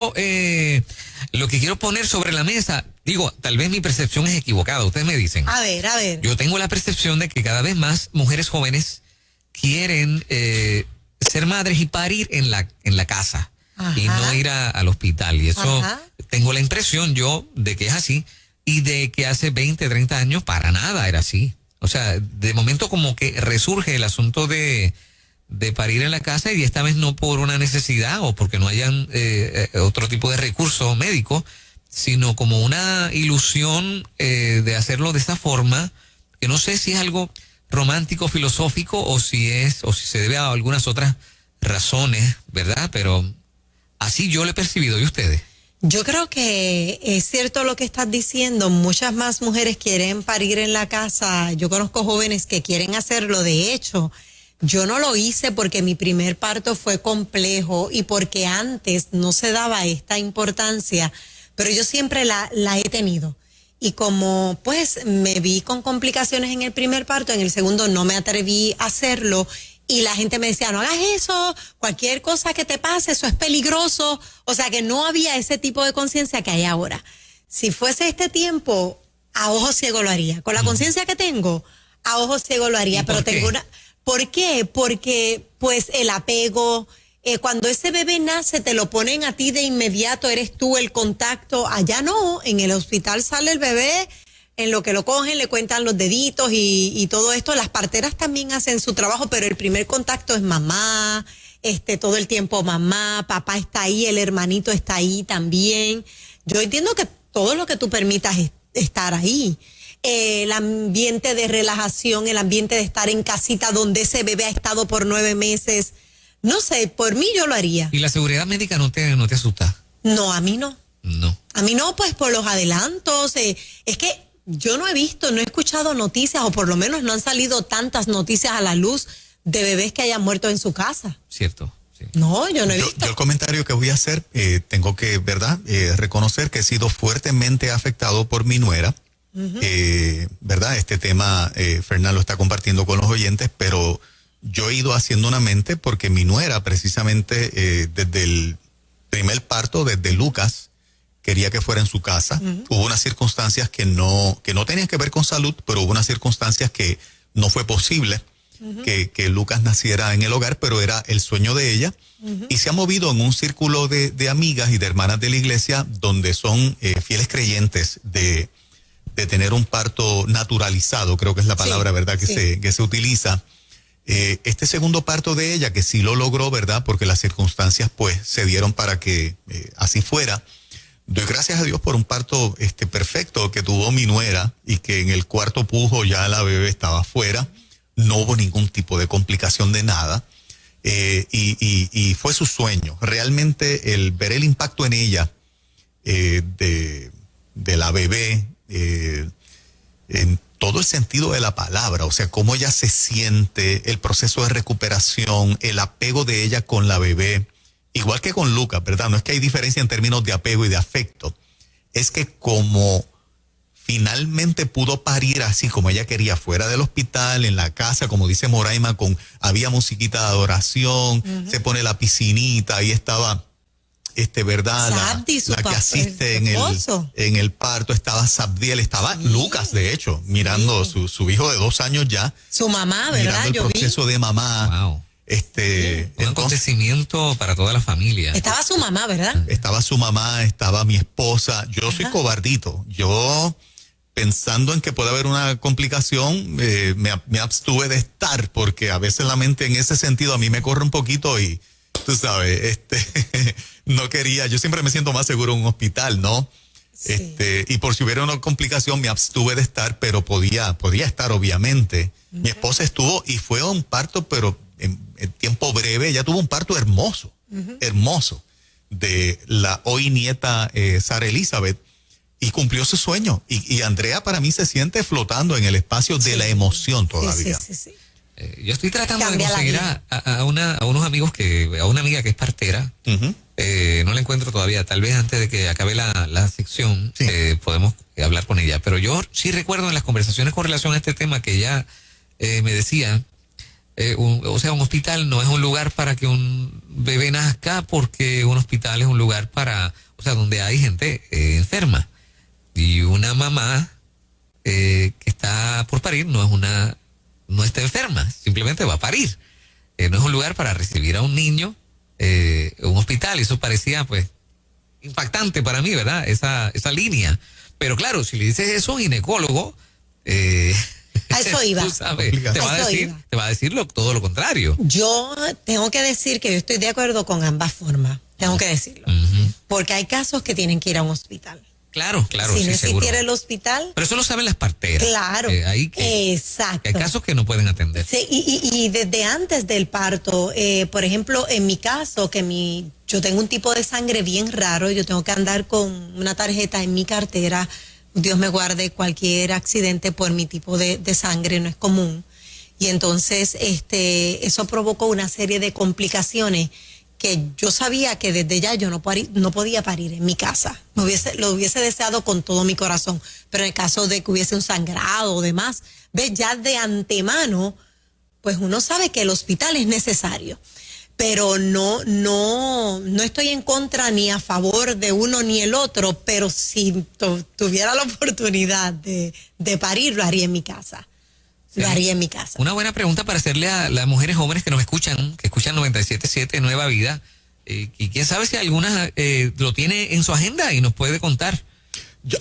lo que quiero poner sobre la mesa, digo, tal vez mi percepción es equivocada, ustedes me dicen. A ver. Yo tengo la percepción de que cada vez más mujeres jóvenes quieren ser madres y parir en la casa. Ajá. Y no ir al hospital. Y eso tengo la impresión yo de que es así y de que hace 20, 30 años para nada era así. O sea, de momento como que resurge el asunto de parir en la casa y esta vez no por una necesidad o porque no hayan otro tipo de recurso médico, sino como una ilusión de hacerlo de esa forma, que no sé si es algo romántico, filosófico o si se debe a algunas otras razones, ¿verdad? Pero así yo lo he percibido. ¿Y ustedes? Yo creo que es cierto lo que estás diciendo. Muchas más mujeres quieren parir en la casa. Yo conozco jóvenes que quieren hacerlo. De hecho, yo no lo hice porque mi primer parto fue complejo y porque antes no se daba esta importancia, pero yo siempre la he tenido. Y como pues me vi con complicaciones en el primer parto, en el segundo no me atreví a hacerlo. Y la gente me decía, no hagas eso, cualquier cosa que te pase, eso es peligroso. O sea que no había ese tipo de conciencia que hay ahora. Si fuese este tiempo, a ojo ciego lo haría. Con la conciencia que tengo, a ojo ciego lo haría. Pero tengo una... ¿Por qué? Porque pues el apego, cuando ese bebé nace te lo ponen a ti de inmediato, eres tú el contacto. Allá no, en el hospital sale el bebé, en lo que lo cogen le cuentan los deditos y todo esto. Las parteras también hacen su trabajo, pero el primer contacto es mamá, todo el tiempo mamá, papá está ahí, el hermanito está ahí también. Yo entiendo que todo lo que tú permitas es estar ahí. El ambiente de relajación, el ambiente de estar en casita donde ese bebé ha estado por 9 meses. No sé, por mí yo lo haría. ¿Y la seguridad médica no te asusta? No, a mí no. No. A mí no, pues por los adelantos. Es que yo no he escuchado noticias, o por lo menos no han salido tantas noticias a la luz de bebés que hayan muerto en su casa. Cierto. Sí. No, yo no he visto. Yo el comentario que voy a hacer, tengo que, ¿verdad? Reconocer que he sido fuertemente afectado por mi nuera. ¿Verdad? Este tema Fernán lo está compartiendo con los oyentes, pero yo he ido haciendo una mente porque mi nuera precisamente desde el primer parto, desde Lucas, quería que fuera en su casa. Hubo unas circunstancias que no tenían que ver con salud, pero hubo unas circunstancias que no fue posible que Lucas naciera en el hogar, pero era el sueño de ella. Y se ha movido en un círculo de amigas y de hermanas de la iglesia donde son fieles creyentes de tener un parto naturalizado, creo que es la palabra, ¿verdad? Que se utiliza. Este segundo parto de ella, que sí lo logró, ¿verdad? Porque las circunstancias pues se dieron para que así fuera. Doy gracias a Dios por un parto perfecto que tuvo mi nuera y que en el cuarto pujo ya la bebé estaba afuera. No hubo ningún tipo de complicación de nada. Y fue su sueño. Realmente el ver el impacto en ella de la bebé, en todo el sentido de la palabra, o sea, cómo ella se siente, el proceso de recuperación, el apego de ella con la bebé, igual que con Lucas, ¿verdad? No es que hay diferencia en términos de apego y de afecto, es que como finalmente pudo parir así como ella quería, fuera del hospital, en la casa, como dice Moraima, había musiquita de adoración, se pone la piscinita, ahí estaba... ¿verdad? Sabdi, la que asiste en el parto, estaba Sabdiel, estaba Lucas, de hecho, mirando su hijo de 2 años ya. Su mamá, ¿verdad? Mirando el proceso de mamá. Wow. Un acontecimiento para toda la familia. Estaba su mamá, ¿verdad? Estaba su mamá, estaba mi esposa. Yo soy cobardito. Yo, pensando en que puede haber una complicación, me abstuve de estar, porque a veces la mente en ese sentido a mí me corre un poquito y tú sabes, no quería, yo siempre me siento más seguro en un hospital, ¿no? Sí. Y por si hubiera una complicación me abstuve de estar, pero podía estar obviamente. Mi esposa estuvo y fue un parto, pero en tiempo breve, ella tuvo un parto hermoso, hermoso, de la hoy nieta Sara Elizabeth, y cumplió su sueño. Y Andrea para mí se siente flotando en el espacio de la emoción todavía. Sí. Yo estoy tratando de conseguir a unos amigos a una amiga que es partera. No la encuentro todavía. Tal vez antes de que acabe la sección podemos hablar con ella. Pero yo sí recuerdo en las conversaciones con relación a este tema que ella me decía o sea, un hospital no es un lugar para que un bebé nazca, porque un hospital es un lugar para, o sea, donde hay gente enferma. Y una mamá que está por parir no está enferma, simplemente va a parir. No es un lugar para recibir a un niño, un hospital. Eso parecía, pues, impactante para mí, ¿verdad? Esa línea. Pero claro, si le dices eso a un ginecólogo, a eso iba. Tú sabes, te va a decir todo lo contrario. Yo tengo que decir que yo estoy de acuerdo con ambas formas, tengo que decirlo. Porque hay casos que tienen que ir a un hospital. Claro, Si no existiera el hospital. Pero eso lo saben las parteras. Claro. Exacto. Que hay casos que no pueden atender. Sí, y desde antes del parto, por ejemplo, en mi caso, yo tengo un tipo de sangre bien raro, yo tengo que andar con una tarjeta en mi cartera. Dios me guarde cualquier accidente por mi tipo de sangre, no es común. Y entonces eso provocó una serie de complicaciones que yo sabía que desde ya yo no podía parir en mi casa. Lo hubiese deseado con todo mi corazón. Pero en el caso de que hubiese un sangrado o demás, ves, ya de antemano, pues uno sabe que el hospital es necesario. Pero no estoy en contra ni a favor de uno ni el otro, pero si tuviera la oportunidad de parir, lo haría en mi casa. Lo haría en mi casa. Una buena pregunta para hacerle a las mujeres jóvenes que nos escuchan, que escuchan 97.7 Nueva Vida, y quién sabe si alguna lo tiene en su agenda y nos puede contar.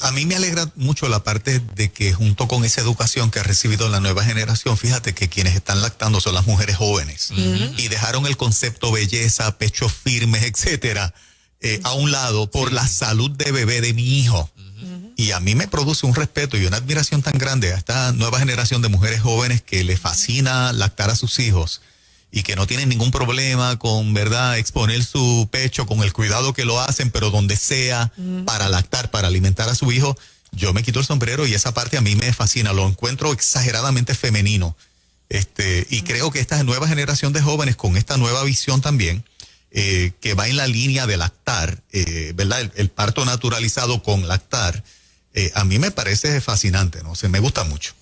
A mí me alegra mucho la parte de que junto con esa educación que ha recibido la nueva generación, fíjate que quienes están lactando son las mujeres jóvenes y dejaron el concepto belleza, pechos firmes, etcétera, a un lado por la salud de bebé de mi hijo. Y a mí me produce un respeto y una admiración tan grande a esta nueva generación de mujeres jóvenes que les fascina lactar a sus hijos y que no tienen ningún problema con, ¿verdad?, exponer su pecho con el cuidado que lo hacen, pero donde sea, para lactar, para alimentar a su hijo. Yo me quito el sombrero y esa parte a mí me fascina, lo encuentro exageradamente femenino. Y creo que esta nueva generación de jóvenes con esta nueva visión también, que va en la línea de lactar, ¿verdad? El parto naturalizado con lactar, a mí me parece fascinante, ¿no? Me gusta mucho.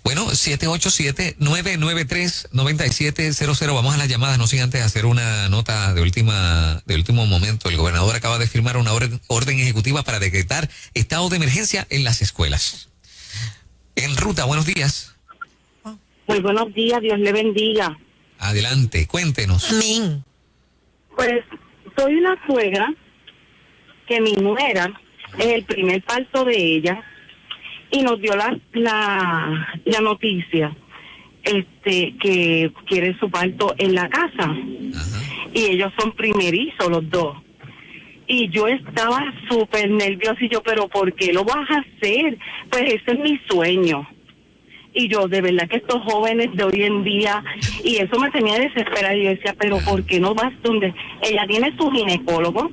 Bueno, 787-993-9700. Vamos a las llamadas, no sin antes hacer una nota de último momento. El gobernador acaba de firmar una orden ejecutiva para decretar estado de emergencia en las escuelas. En ruta, buenos días. Muy buenos días, Dios le bendiga. Adelante, cuéntenos. Amén. Pues soy una suegra que mi nuera es el primer parto de ella y nos dio la noticia que quiere su parto en la casa. Ajá. Y ellos son primerizos los dos. Y yo estaba súper nerviosa y yo, pero ¿por qué lo vas a hacer? Pues ese es mi sueño. Y yo, de verdad que estos jóvenes de hoy en día, y eso me tenía desesperada. Y yo decía, pero ¿por qué no vas donde? Ella tiene su ginecólogo,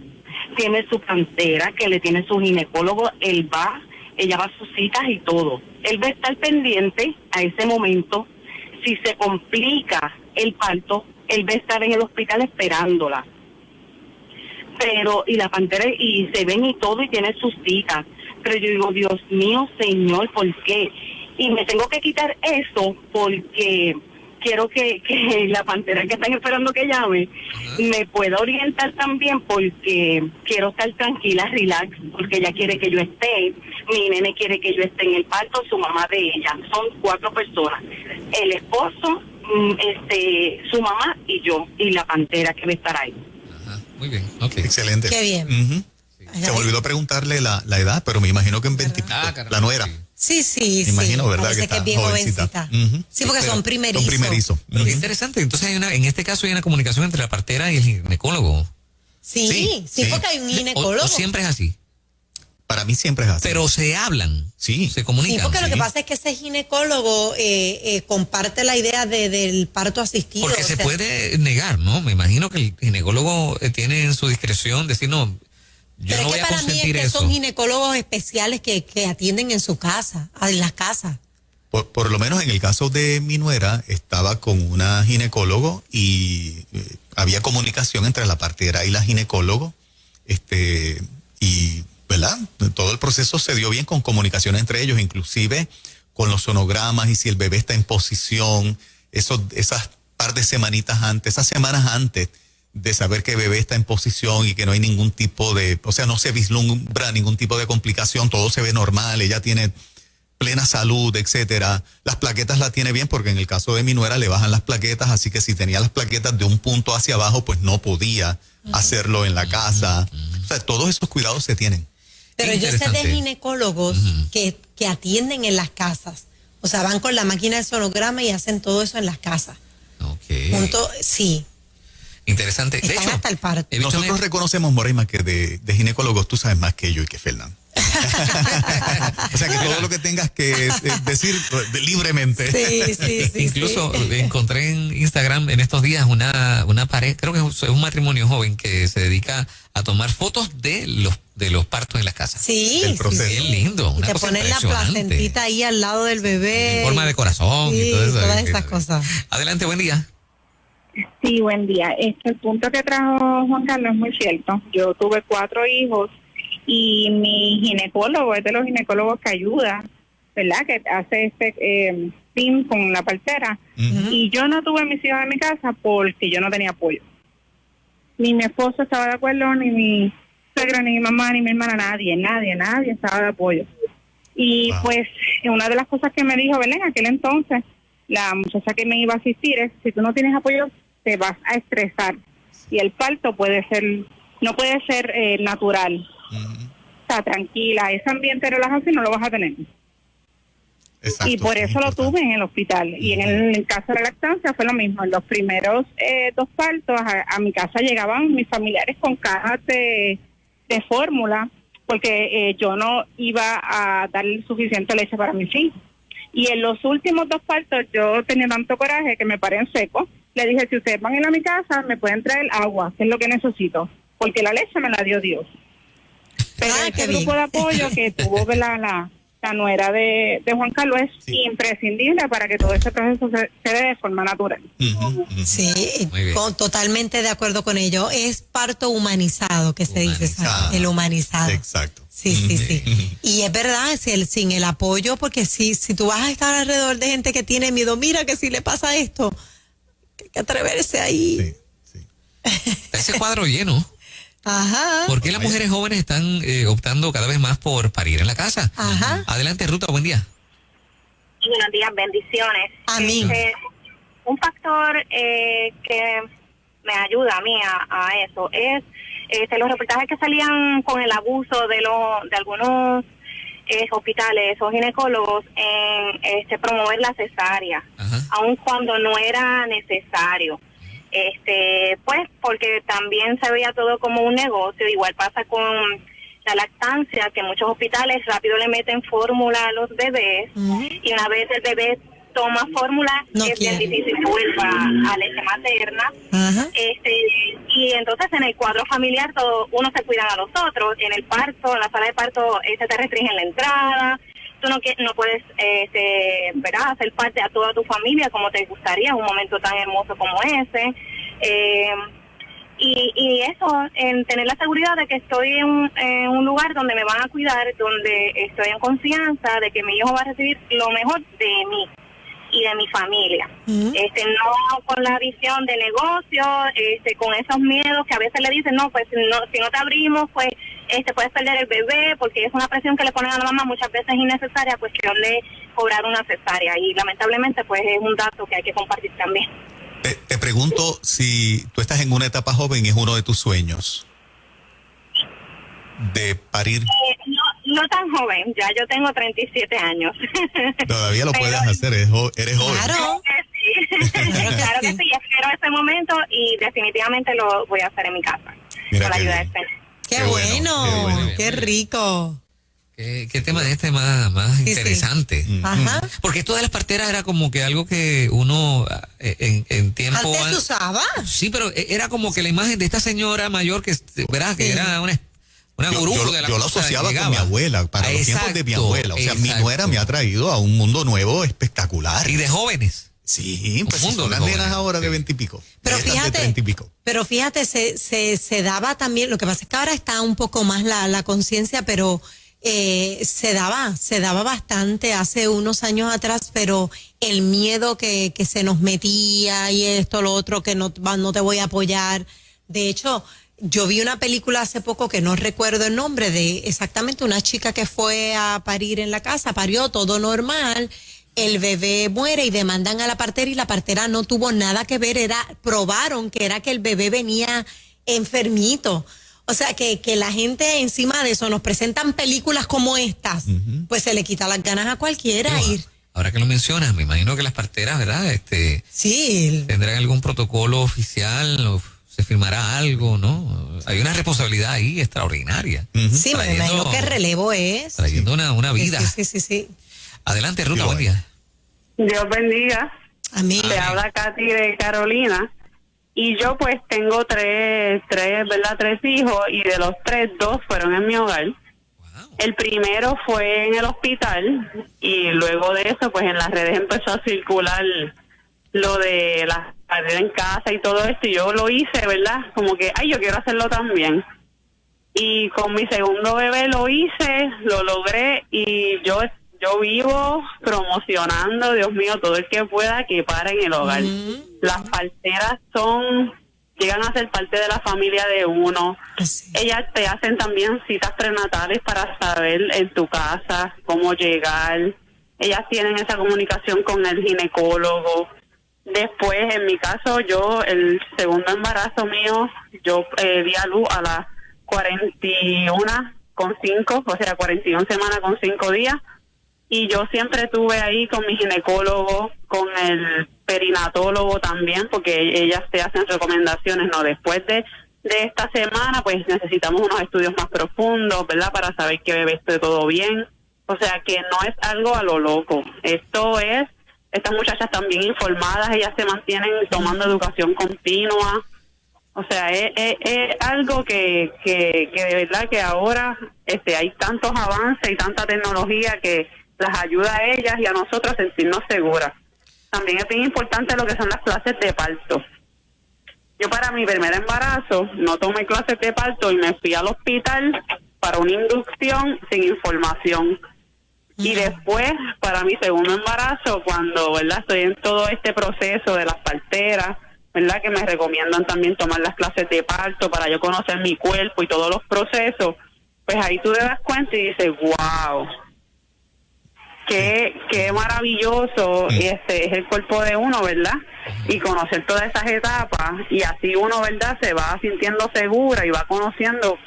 tiene su pantera que le tiene su ginecólogo, ella va a sus citas y todo. Él va a estar pendiente a ese momento. Si se complica el parto, él va a estar en el hospital esperándola. Pero, y la pantera, y se ven y todo, y tiene sus citas. Pero yo digo, Dios mío, Señor, ¿por qué? Y me tengo que quitar eso porque quiero que la pantera que están esperando que llame me pueda orientar también, porque quiero estar tranquila, relax, porque ella quiere que yo esté, mi nene quiere que yo esté en el parto, su mamá de ella, son 4 personas, el esposo, su mamá y yo, y la pantera que va a estar ahí. Ajá, muy bien, ok. Excelente. Qué bien. Se me olvidó preguntarle la edad, pero me imagino que en 20 la nuera. Sí. Me imagino, ¿verdad? Parece que es bien jovencita. Sí, porque son primerizos. Son primerizos. Pero qué interesante. Entonces en este caso hay una comunicación entre la partera y el ginecólogo. Sí, porque hay un ginecólogo. O siempre es así. Para mí siempre es así. Pero se hablan. Sí. Se comunican. Sí, porque lo que pasa es que ese ginecólogo comparte la idea del parto asistido. Porque se puede negar, ¿no? Me imagino que el ginecólogo tiene en su discreción decir, no, yo no voy a consentir eso. Son ginecólogos especiales que atienden en su casa, en las casas. Por lo menos en el caso de mi nuera, estaba con una ginecólogo y había comunicación entre la partera y la ginecólogo. Y, ¿verdad? Todo el proceso se dio bien con comunicación entre ellos, inclusive con los sonogramas y si el bebé está en posición, esas par de semanitas antes, esas semanas antes de saber que bebé está en posición y que no hay ningún tipo de, o sea, no se vislumbra ningún tipo de complicación, todo se ve normal, ella tiene plena salud, etcétera. Las plaquetas las tiene bien porque en el caso de mi nuera le bajan las plaquetas, así que si tenía las plaquetas de un punto hacia abajo, pues no podía hacerlo en la casa. O sea, todos esos cuidados se tienen. Pero yo sé de ginecólogos que atienden en las casas. O sea, van con la máquina de sonograma y hacen todo eso en las casas. Sí. Interesante. De Están hecho, hasta el parto. Nosotros reconocemos, Moreima, que de ginecólogos tú sabes más que yo y que Fernando. O sea, que todo lo que tengas que decir libremente. Sí. Incluso encontré en Instagram en estos días una pareja, creo que es un matrimonio joven que se dedica a tomar fotos de los partos en las casas. Sí, El proceso. Qué lindo. Y Una te cosa ponen la impresionante. placentita ahí al lado del bebé. En forma de corazón y todo eso. todas esas cosas. Adelante, buen día. Sí, buen día. El punto que trajo Juan Carlos es muy cierto. Yo tuve 4 hijos y mi ginecólogo es de los ginecólogos que ayuda, ¿verdad? Que hace este team con la partera. Y yo no tuve mis hijos en mi casa porque yo no tenía apoyo. Ni mi esposo estaba de acuerdo, ni mi suegra, ni mi mamá, ni mi hermana, nadie estaba de apoyo. Y pues una de las cosas que me dijo Belén en aquel entonces, la muchacha que me iba a asistir, es: si tú no tienes apoyo, te vas a estresar. Y el parto no puede ser natural. O sea, tranquila, ese ambiente de relajación no lo vas a tener. Exacto, y por eso lo tuve en el hospital. Y en el caso de la lactancia fue lo mismo. En los primeros 2 partos a mi casa llegaban mis familiares con cajas de fórmula, porque yo no iba a dar suficiente leche para mis hijos. Y en los últimos 2 partos yo tenía tanto coraje que me paré en seco. Le dije: si ustedes van a ir a mi casa, me pueden traer agua, que es lo que necesito, porque la leche me la dio Dios. Pero ese grupo de apoyo que tuvo la nuera de Juan Carlos es imprescindible para que todo ese proceso se dé de forma natural. Sí, totalmente de acuerdo con ello. Es parto humanizado que se dice, ¿sabes? El humanizado. Exacto. Sí. Y es verdad, sin el apoyo, porque si tú vas a estar alrededor de gente que tiene miedo, mira que si le pasa esto, hay que atreverse ahí. Sí. Ese cuadro lleno. Ajá. ¿Por qué las mujeres jóvenes están optando cada vez más por parir en la casa? Ajá. Adelante, Ruta, buen día. Buenos días, bendiciones. Amén. Un factor que me ayuda a mí a eso es los reportajes que salían con el abuso de algunos hospitales o ginecólogos en promover la cesárea, aun cuando no era necesario. Pues porque también se veía todo como un negocio. Igual pasa con la lactancia, que muchos hospitales rápido le meten fórmula a los bebés, y una vez el bebé toma fórmula, es bien difícil que vuelva a leche materna. Y entonces en el cuadro familiar uno se cuidan a los otros. En el parto, en la sala de parto, se te restringen la entrada. Tú no puedes ¿verdad? Hacer parte a toda tu familia como te gustaría en un momento tan hermoso como ese. Y eso, en tener la seguridad de que estoy en un lugar donde me van a cuidar, donde estoy en confianza de que mi hijo va a recibir lo mejor de mí y de mi familia. No con la visión de negocio, con esos miedos que a veces le dicen: no, pues si no te abrimos, pues puedes perder el bebé, porque es una presión que le ponen a la mamá muchas veces innecesaria, cuestión de cobrar una cesárea. Y lamentablemente pues es un dato que hay que compartir también. Te pregunto, si tú estás en una etapa joven, ¿es uno de tus sueños de parir? No tan joven, ya yo tengo 37 años. Todavía lo puedes hacer, eres joven. Claro. Claro que sí, espero ese momento y definitivamente lo voy a hacer en mi casa. Mira con la ayuda bien. de Señor. Qué bueno, qué rico. ¿Qué tema de más interesante? Ajá. Porque esto de las parteras era como que algo que uno en tiempo... ¿Antes se usaba? Sí, pero era como que la imagen de esta señora mayor que, ¿verdad? Que era una gurú de la yo lo cosa, asociaba llegaba con mi abuela, para los tiempos de mi abuela. O sea, mi nuera me ha traído a un mundo nuevo espectacular. Y de jóvenes. Sí, pues mundo son de las jóvenes, nenas ahora de 20 y pico. Pero Estas fíjate, de 30 y pico. pero fíjate, se daba también, lo que pasa es que ahora está un poco más la conciencia, pero se daba bastante hace unos años atrás, pero el miedo que se nos metía y esto, lo otro, que no te voy a apoyar. De hecho, yo vi una película hace poco que no recuerdo el nombre, de exactamente una chica que fue a parir en la casa, parió todo normal, el bebé muere y demandan a la partera y la partera no tuvo nada que ver, probaron que era que el bebé venía enfermito. O sea, que la gente encima de eso nos presentan películas como estas, pues se le quita las ganas a cualquiera ir. Ahora que lo mencionas, me imagino que las parteras, ¿verdad? Sí. Tendrán algún protocolo oficial o se firmará algo, ¿no? Hay una responsabilidad ahí extraordinaria. Sí, me imagino que el relevo es. Trayendo una vida. Sí. Adelante, Ruta, buen día. Dios bendiga. Amén. Te habla Katy de Carolina. Y yo pues tengo tres, ¿verdad? 3 hijos, y de los 3, 2 fueron en mi hogar. Wow. El primero fue en el hospital, y luego de eso pues en las redes empezó a circular lo de las paredes en casa y todo esto, y yo lo hice, ¿verdad? Como que, yo quiero hacerlo también. Y con mi segundo bebé lo hice, lo logré, y yo vivo promocionando, Dios mío, todo el que pueda que pare en el hogar. Las parteras llegan a ser parte de la familia de uno. Sí. Ellas te hacen también citas prenatales para saber en tu casa cómo llegar. Ellas tienen esa comunicación con el ginecólogo. Después, en mi caso, el segundo embarazo mío, yo di a luz a las 41,5, o sea, 41 semanas con 5 días. Y yo siempre estuve ahí con mi ginecólogo, con el perinatólogo también, porque ellas te hacen recomendaciones, ¿no? Después de esta semana, pues necesitamos unos estudios más profundos, ¿verdad? Para saber que bebé esté todo bien. O sea, que no es algo a lo loco. Estas muchachas están bien informadas, ellas se mantienen tomando educación continua. O sea, es algo que de verdad que ahora hay tantos avances y tanta tecnología que las ayuda a ellas y a nosotros a sentirnos seguras. También es bien importante lo que son las clases de parto. Yo para mi primer embarazo no tomé clases de parto y me fui al hospital para una inducción sin información. Y después, para mi segundo embarazo, cuando, ¿verdad?, estoy en todo este proceso de las parteras, ¿verdad?, que me recomiendan también tomar las clases de parto para yo conocer mi cuerpo y todos los procesos, pues ahí tú te das cuenta y dices, wow, qué maravilloso es el cuerpo de uno, ¿verdad? Y conocer todas esas etapas, y así uno, ¿verdad?, se va sintiendo segura y va conociendo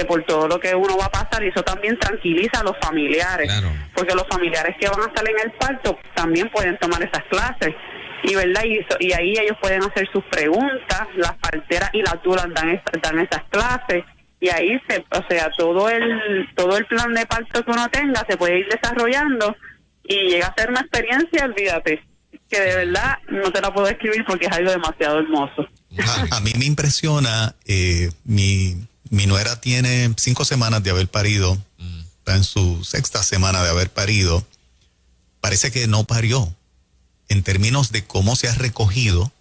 por todo lo que uno va a pasar, y eso también tranquiliza a los familiares, claro, porque los familiares que van a estar en el parto también pueden tomar esas clases, y verdad, y ahí ellos pueden hacer sus preguntas, las parteras y las dulas dan esas clases, y ahí todo el plan de parto que uno tenga se puede ir desarrollando y llega a ser una experiencia, olvídate, que de verdad no te la puedo describir porque es algo demasiado hermoso. A mí me impresiona, mi nuera tiene 5 semanas de haber parido, está en su 6ª semana de haber parido. Parece que no parió en términos de cómo se ha recogido.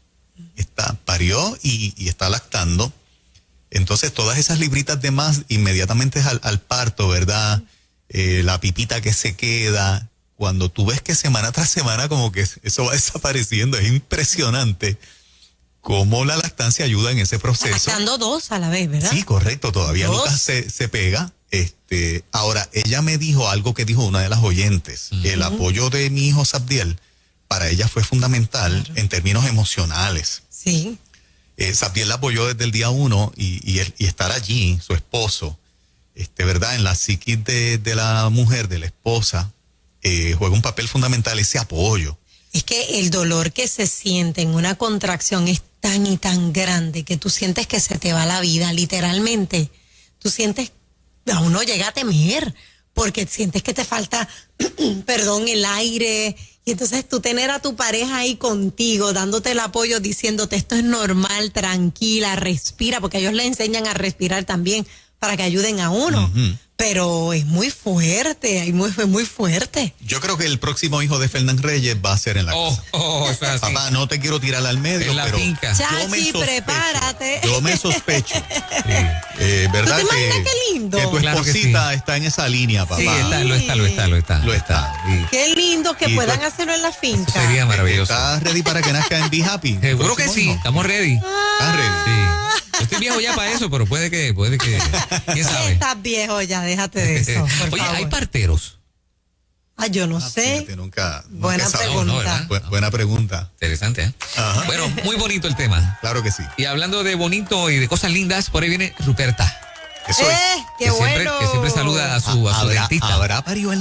Parió y está lactando. Entonces todas esas libritas de más inmediatamente al parto, ¿verdad? La pipita que se queda. Cuando tú ves que semana tras semana como que eso va desapareciendo, es impresionante cómo la lactancia ayuda en ese proceso. Lactando 2 a la vez, ¿verdad? Sí, correcto, todavía 2. Lucas se pega. Ahora, ella me dijo algo que dijo una de las oyentes. El apoyo de mi hijo Sabdiel, para ella fue fundamental, claro, en términos emocionales. Sí. Sabdiel la apoyó desde el día 1 y estar allí, su esposo, ¿verdad? En la psiquis de la mujer, de la esposa, juega un papel fundamental ese apoyo. Es que el dolor que se siente en una contracción es tan y tan grande que tú sientes que se te va la vida, literalmente. Tú sientes, a uno llega a temer, porque sientes que te falta, el aire. Y entonces tú tener a tu pareja ahí contigo, dándote el apoyo, diciéndote esto es normal, tranquila, respira, porque ellos le enseñan a respirar también para que ayuden a uno. Ujú. Pero es muy fuerte, es muy fuerte. Yo creo que el próximo hijo de Fernán Reyes va a ser en la casa. Eso es así. Papá, no te quiero tirar al medio, En la pero finca. yo me Chachi, sospecho, prepárate. Yo me sospecho. ¿Verdad? ¿Tú te imaginas qué lindo? Que tu Claro que esposita está en esa línea, papá. Sí, lo está. Lo está. Sí. Qué lindo que Y puedan tú- hacerlo en la finca. Eso sería maravilloso. ¿Estás ready para que nazca en Be Happy? Seguro que Próximo sí, hijo. estamos ready. ¿Estás ready? Sí. Yo estoy viejo ya para eso, pero puede que, quién sabe. Estás viejo ya, déjate de eso. Por Oye, favor. hay parteros. Yo no Ah, sé. fíjate, nunca Buena he sabido. pregunta. No, ¿verdad? Buena pregunta. Interesante, ¿eh? Ajá. Bueno, muy bonito el tema. Claro que sí. Y hablando de bonito y de cosas lindas, por ahí viene Ruperta. Eso es. Qué que siempre, bueno. que siempre saluda a su ¿Habrá dentista. parido en